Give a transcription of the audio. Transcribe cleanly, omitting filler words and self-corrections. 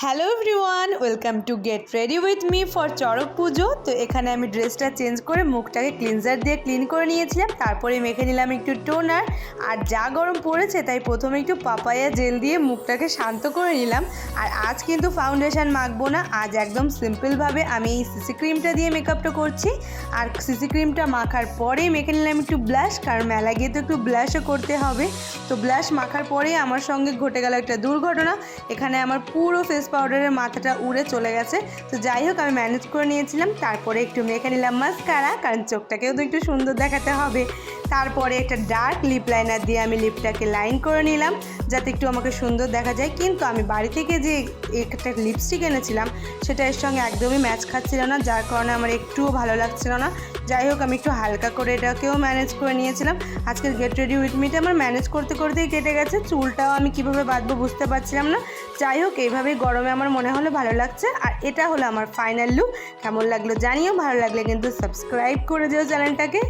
Hello everyone, welcome to get ready with me for Charak পুজো। তো এখানে আমি ড্রেসটা চেঞ্জ করে মুখটাকে ক্লিনজার দিয়ে ক্লিন করে নিয়েছিলাম। তারপরে মেখে নিলাম একটু টোনার। আর যা গরম পড়েছে তাই প্রথমে একটু পাপায়া জেল দিয়ে মুখটাকে শান্ত করে নিলাম। আর আজ কিন্তু ফাউন্ডেশন মাখবো না, আজ একদম সিম্পলভাবে আমি এই সিসি ক্রিমটা দিয়ে মেকআপটা করছি। আর সিসি ক্রিমটা মাখার পরেই মেখে নিলাম একটু ব্লাশ, কারণ মেলা গিয়ে তো একটু ব্লাশও করতে হবে। তো ব্লাশ মাখার পরেই আমার সঙ্গে ঘটে গেল একটা দুর্ঘটনা। এখানে আমার পুরো ফেস পাউডারের মাথাটা উড়ে চলে গেছে। তো যাই হোক, আমি ম্যানেজ করে নিয়েছিলাম। তারপরে একটু মেখে নিলাম মাস্কারা, কারণ চোখটাকেও তো একটু সুন্দর দেখাতে হবে। তারপরে একটা ডার্ক লিপ লাইনার দিয়ে আমি লিপটাকে লাইন করে নিলাম, যাতে একটু আমাকে সুন্দর দেখা যায়। কিন্তু আমি বাড়ি থেকে যে একটা লিপস্টিক এনেছিলাম সেটা এর সঙ্গে একদমই ম্যাচ খাচ্ছিল না, যার কারণে আমার একটুও ভালো লাগছিল না। যাই হোক, আমি একটু হালকা করে এটাকেও ম্যানেজ করে নিয়েছিলাম। আজকের গেট রেডি উইথ মিটা আমার ম্যানেজ করতে করতেই কেটে গেছে। চুলটাও আমি কীভাবে বাঁধবো বুঝতে পারছিলাম না। যাই হোক, এইভাবেই গরমে আমার মনে হলো ভালো লাগছে। আর এটা হলো আমার ফাইনাল লুক। কেমন লাগলো জানিও, ভালো লাগলে কিন্তু সাবস্ক্রাইব করে দিও চ্যানেলটাকে।